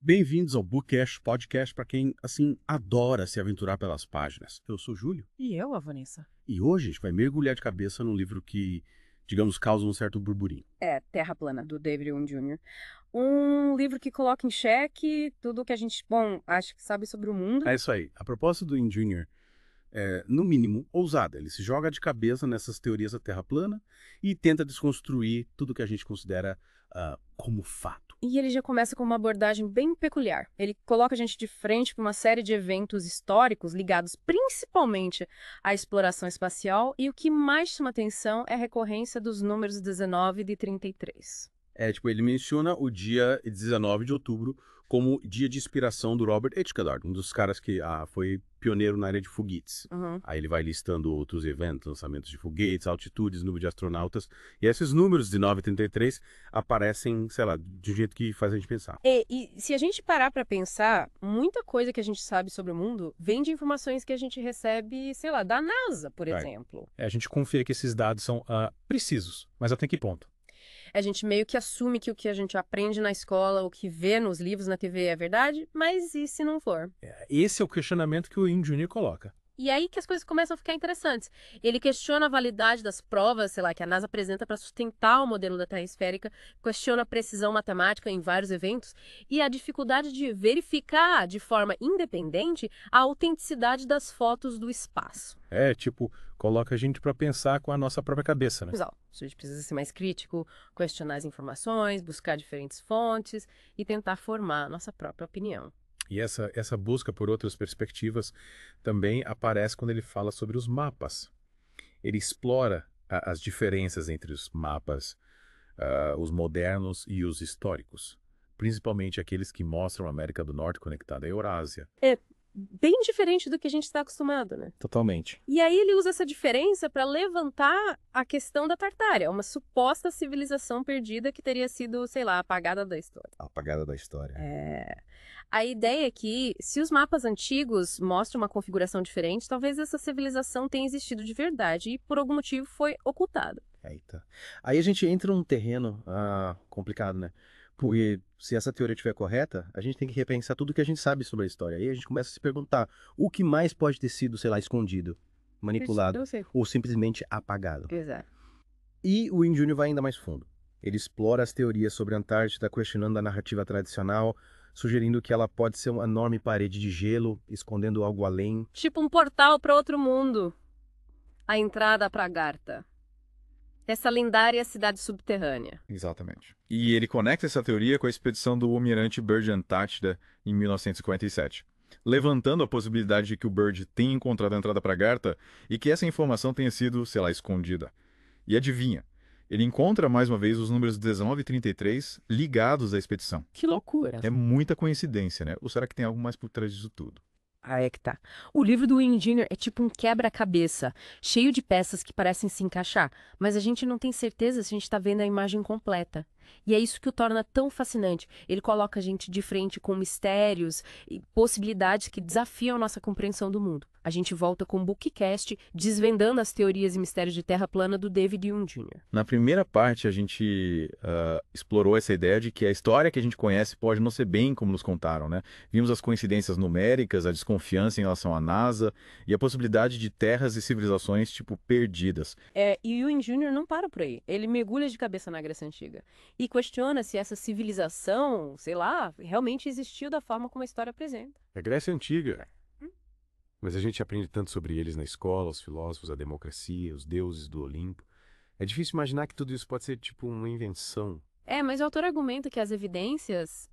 Bem-vindos ao Bookcast Podcast para quem, assim, adora se aventurar pelas páginas. Eu sou o Júlio E eu, a Vanessa? e hoje a gente vai mergulhar de cabeça num livro que, digamos, causa um certo burburinho. Terra Plana, do David Hume Jr. Um livro que coloca em xeque tudo o que a gente, acho que sabe sobre o mundo. É isso aí. A proposta do Ian Jr. é, no mínimo, ousada. Ele se joga de cabeça nessas teorias da Terra plana e tenta desconstruir tudo que a gente considera como fato. E ele já começa com uma abordagem bem peculiar. Ele coloca a gente de frente para uma série de eventos históricos ligados principalmente à exploração espacial, e o que mais chama atenção é a recorrência dos números 19 e de 33. Ele menciona o dia 19 de outubro como dia de inspiração do Robert H. Goddard, um dos caras que foi pioneiro na área de foguetes. Uhum. Aí ele vai listando outros eventos, lançamentos de foguetes, altitudes, número de astronautas. E esses números de 9 e 33 aparecem, sei lá, de um jeito que faz a gente pensar. E se a gente parar para pensar, muita coisa que a gente sabe sobre o mundo vem de informações que a gente recebe, sei lá, da NASA, por Right. exemplo. A gente confia que esses dados são precisos, mas até que ponto? A gente meio que assume que o que a gente aprende na escola, o que vê nos livros, na TV é verdade, mas e se não for? Esse é o questionamento que o Ian Jr. coloca. E aí que as coisas começam a ficar interessantes. Ele questiona a validade das provas, sei lá, que a NASA apresenta para sustentar o modelo da Terra esférica, questiona a precisão matemática em vários eventos e a dificuldade de verificar de forma independente a autenticidade das fotos do espaço. Coloca a gente para pensar com a nossa própria cabeça, né? Exato. A gente precisa ser mais crítico, questionar as informações, buscar diferentes fontes e tentar formar a nossa própria opinião. E essa busca por outras perspectivas também aparece quando ele fala sobre os mapas. Ele explora as diferenças entre os mapas, os modernos e os históricos, principalmente aqueles que mostram a América do Norte conectada à Eurásia. Bem diferente do que a gente está acostumado, né? Totalmente. E aí ele usa essa diferença para levantar a questão da Tartária, uma suposta civilização perdida que teria sido, sei lá, apagada da história. Apagada da história. A ideia é que, se os mapas antigos mostram uma configuração diferente, talvez essa civilização tenha existido de verdade e, por algum motivo, foi ocultada. Eita. Aí a gente entra num terreno complicado, né? Porque se essa teoria estiver correta, a gente tem que repensar tudo que a gente sabe sobre a história. Aí a gente começa a se perguntar o que mais pode ter sido, sei lá, escondido, manipulado Eu sei. ou simplesmente apagado. Exato. E o Ian Jr. vai ainda mais fundo. Ele explora as teorias sobre a Antártida, questionando a narrativa tradicional, sugerindo que ela pode ser uma enorme parede de gelo, escondendo algo além. Tipo um portal para outro mundo. A entrada para Agartha. Essa lendária cidade subterrânea. Exatamente. E ele conecta essa teoria com a expedição do almirante Byrd Antártida em 1947, levantando a possibilidade de que o Byrd tenha encontrado a entrada para Agartha e que essa informação tenha sido, sei lá, escondida. E adivinha, ele encontra mais uma vez os números 19 e 33 ligados à expedição. Que loucura. É muita coincidência, né? Ou será que tem algo mais por trás disso tudo? Aí é que tá. O livro do Ian Jr. é tipo um quebra-cabeça, cheio de peças que parecem se encaixar, mas a gente não tem certeza se a gente tá vendo a imagem completa. E é isso que o torna tão fascinante. Ele coloca a gente de frente com mistérios e possibilidades que desafiam nossa compreensão do mundo. A gente volta com o Bookcast, desvendando as teorias e mistérios de Terra plana do David Hume Jr. Na primeira parte, a gente explorou essa ideia de que a história que a gente conhece pode não ser bem como nos contaram, né? Vimos as coincidências numéricas, a desconfiança em relação à NASA e a possibilidade de terras e civilizações, tipo, perdidas. E o Hume Jr. não para por aí. Ele mergulha de cabeça na Grécia Antiga e questiona se essa civilização, sei lá, realmente existiu da forma como a história apresenta. É Grécia Antiga. Mas a gente aprende tanto sobre eles na escola, os filósofos, a democracia, os deuses do Olimpo. É difícil imaginar que tudo isso pode ser tipo uma invenção. Mas o autor argumenta que as evidências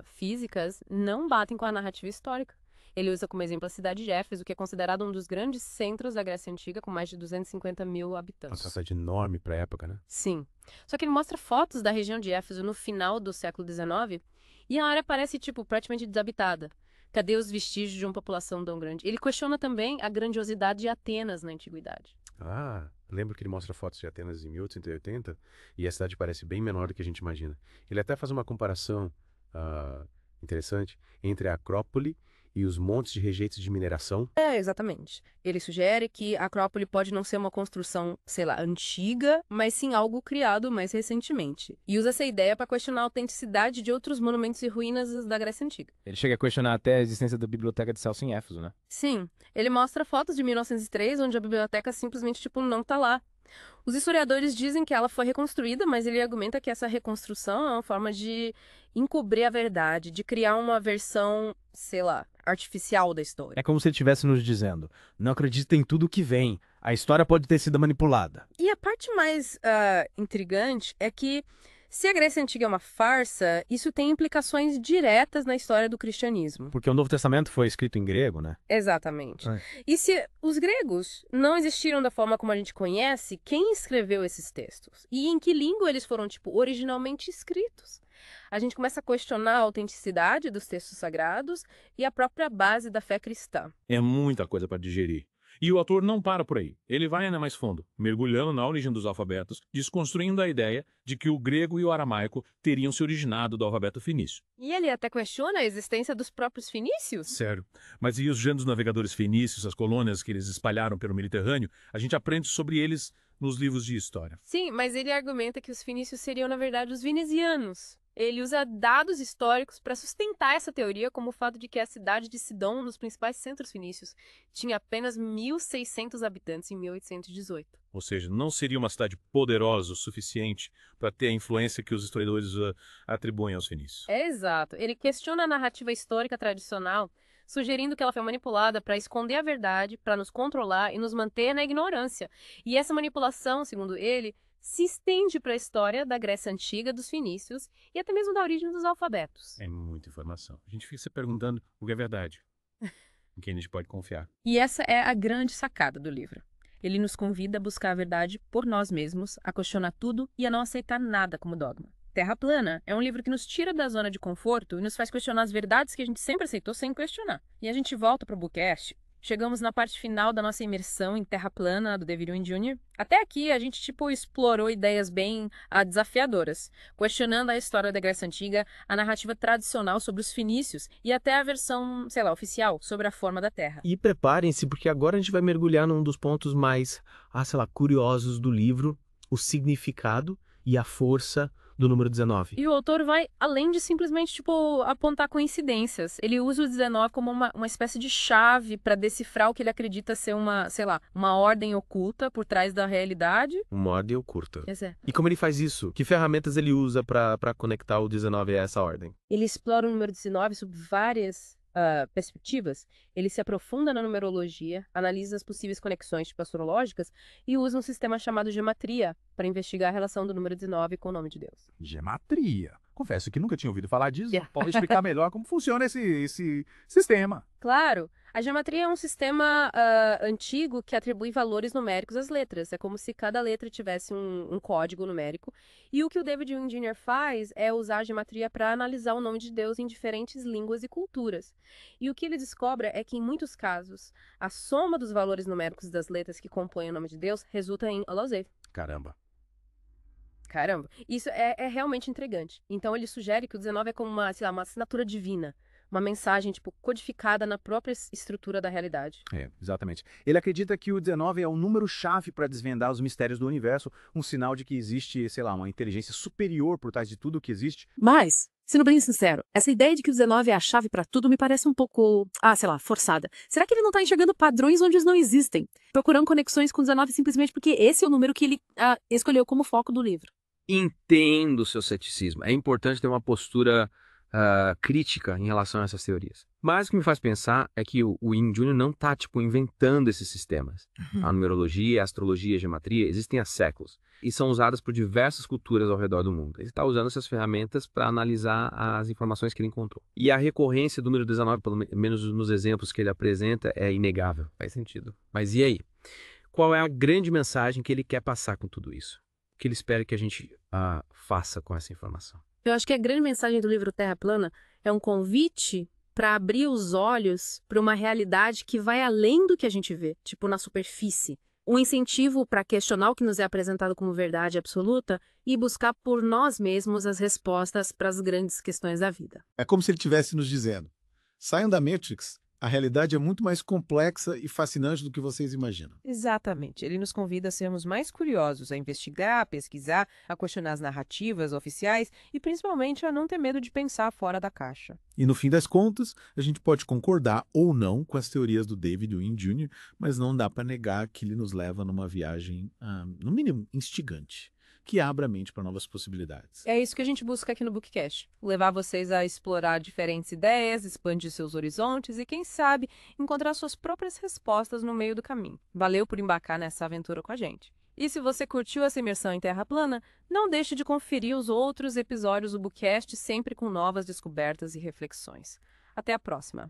físicas não batem com a narrativa histórica. Ele usa como exemplo a cidade de Éfeso, que é considerado um dos grandes centros da Grécia Antiga, com mais de 250 mil Uma habitantes. cidade enorme para a época, né? Sim. Só que ele mostra fotos da região de Éfeso no final do século XIX e a área parece, tipo, praticamente desabitada. Cadê os vestígios de uma população tão grande? Ele questiona também a grandiosidade de Atenas na antiguidade. Lembro que ele mostra fotos de Atenas em 1880 e a cidade parece bem menor do que a gente imagina. Ele até faz uma comparação interessante entre a Acrópole E os montes de rejeitos de mineração? Exatamente. Ele sugere que a Acrópole pode não ser uma construção, sei lá, antiga, mas sim algo criado mais recentemente. E usa essa ideia para questionar a autenticidade de outros monumentos e ruínas da Grécia Antiga. Ele chega a questionar até a existência da Biblioteca de Celso em Éfeso, né? Sim, ele mostra fotos de 1903, onde a biblioteca simplesmente, não tá lá. Os historiadores dizem que ela foi reconstruída, mas ele argumenta que essa reconstrução é uma forma de encobrir a verdade, de criar uma versão, sei lá, artificial da história. É como se ele estivesse nos dizendo, não acredita em tudo que vem, a história pode ter sido manipulada. E a parte mais intrigante é que, se a Grécia Antiga é uma farsa, isso tem implicações diretas na história do cristianismo. Porque o Novo Testamento foi escrito em grego, né? Exatamente. É. E se os gregos não existiram da forma como a gente conhece, quem escreveu esses textos? E em que língua eles foram, originalmente escritos? A gente começa a questionar a autenticidade dos textos sagrados e a própria base da fé cristã. É muita coisa para digerir. E o autor não para por aí. Ele vai ainda mais fundo, mergulhando na origem dos alfabetos, desconstruindo a ideia de que o grego e o aramaico teriam se originado do alfabeto fenício. E ele até questiona a existência dos próprios fenícios? Sério. Mas e os gêneros navegadores fenícios, as colônias que eles espalharam pelo Mediterrâneo? A gente aprende sobre eles nos livros de história. Sim, mas ele argumenta que os fenícios seriam, na verdade, os venezianos. Ele usa dados históricos para sustentar essa teoria, como o fato de que a cidade de Sidom, um dos principais centros fenícios, tinha apenas 1.600 habitantes em 1818. Ou seja, não seria uma cidade poderosa o suficiente para ter a influência que os historiadores atribuem aos fenícios. Exato. Ele questiona a narrativa histórica tradicional, sugerindo que ela foi manipulada para esconder a verdade, para nos controlar e nos manter na ignorância. E essa manipulação, segundo ele, se estende para a história da Grécia Antiga, dos fenícios e até mesmo da origem dos alfabetos. É muita informação. A gente fica se perguntando o que é verdade. Em quem a gente pode confiar. E essa é a grande sacada do livro. Ele nos convida a buscar a verdade por nós mesmos, a questionar tudo e a não aceitar nada como dogma. Terra Plana é um livro que nos tira da zona de conforto e nos faz questionar as verdades que a gente sempre aceitou sem questionar. E a gente volta para o Bookcast. Chegamos na parte final da nossa imersão em Terra Plana, do David Owen Jr. Até aqui, a gente, explorou ideias bem desafiadoras, questionando a história da Grécia Antiga, a narrativa tradicional sobre os fenícios e até a versão, oficial sobre a forma da Terra. E preparem-se, porque agora a gente vai mergulhar num dos pontos mais, curiosos do livro, o significado e a força do número 19. E o autor vai além de simplesmente, apontar coincidências. Ele usa o 19 como uma espécie de chave para decifrar o que ele acredita ser uma ordem oculta por trás da realidade. Uma ordem oculta. Exato. E como ele faz isso? Que ferramentas ele usa para conectar o 19 a essa ordem? Ele explora o número 19 sob várias perspectivas. Ele se aprofunda na numerologia, analisa as possíveis conexões astrológicas e usa um sistema chamado gematria para investigar a relação do número 19 com o nome de Deus. Gematria. Confesso que nunca tinha ouvido falar disso. Pode explicar melhor como funciona esse sistema. Claro, a gematria é um sistema antigo que atribui valores numéricos às letras. É como se cada letra tivesse um código numérico. E o que o David Owen Jr. faz é usar a gematria para analisar o nome de Deus em diferentes línguas e culturas. E o que ele descobre é que, em muitos casos, a soma dos valores numéricos das letras que compõem o nome de Deus resulta em Alosef. Caramba. Caramba, isso é realmente intrigante. Então ele sugere que o 19 é como uma assinatura divina, uma mensagem codificada na própria estrutura da realidade. Exatamente. Ele acredita que o 19 é um número-chave para desvendar os mistérios do universo, um sinal de que existe, uma inteligência superior por trás de tudo que existe. Mas, sendo bem sincero, essa ideia de que o 19 é a chave para tudo me parece um pouco, forçada. Será que ele não está enxergando padrões onde eles não existem? Procurando conexões com o 19 simplesmente porque esse é o número que ele escolheu como foco do livro. Entendo o seu ceticismo. É importante ter uma postura crítica em relação a essas teorias. Mas o que me faz pensar é que o Owen Jr. não está, inventando esses sistemas. A numerologia, a astrologia, a gematria existem há séculos e são usadas por diversas culturas ao redor do mundo. Ele está usando essas ferramentas para analisar as informações que ele encontrou. E a recorrência do número 19, pelo menos nos exemplos que ele apresenta, é inegável. Faz sentido. Mas e aí? Qual é a grande mensagem que ele quer passar com tudo isso? O que ele espera que a gente faça com essa informação? Eu acho que a grande mensagem do livro Terra Plana é um convite para abrir os olhos para uma realidade que vai além do que a gente vê, na superfície. Um incentivo para questionar o que nos é apresentado como verdade absoluta e buscar por nós mesmos as respostas para as grandes questões da vida. É como se ele estivesse nos dizendo: saiam da Matrix A realidade é muito mais complexa e fascinante do que vocês imaginam. Exatamente. Ele nos convida a sermos mais curiosos, a investigar, a pesquisar, a questionar as narrativas oficiais e principalmente a não ter medo de pensar fora da caixa. E no fim das contas, a gente pode concordar ou não com as teorias do David Wynne Jr., mas não dá para negar que ele nos leva numa viagem, no mínimo, instigante, que abra a mente para novas possibilidades. É isso que a gente busca aqui no Bookcast. Levar vocês a explorar diferentes ideias, expandir seus horizontes e, quem sabe, encontrar suas próprias respostas no meio do caminho. Valeu por embarcar nessa aventura com a gente. E se você curtiu essa imersão em Terra Plana, não deixe de conferir os outros episódios do Bookcast, sempre com novas descobertas e reflexões. Até a próxima!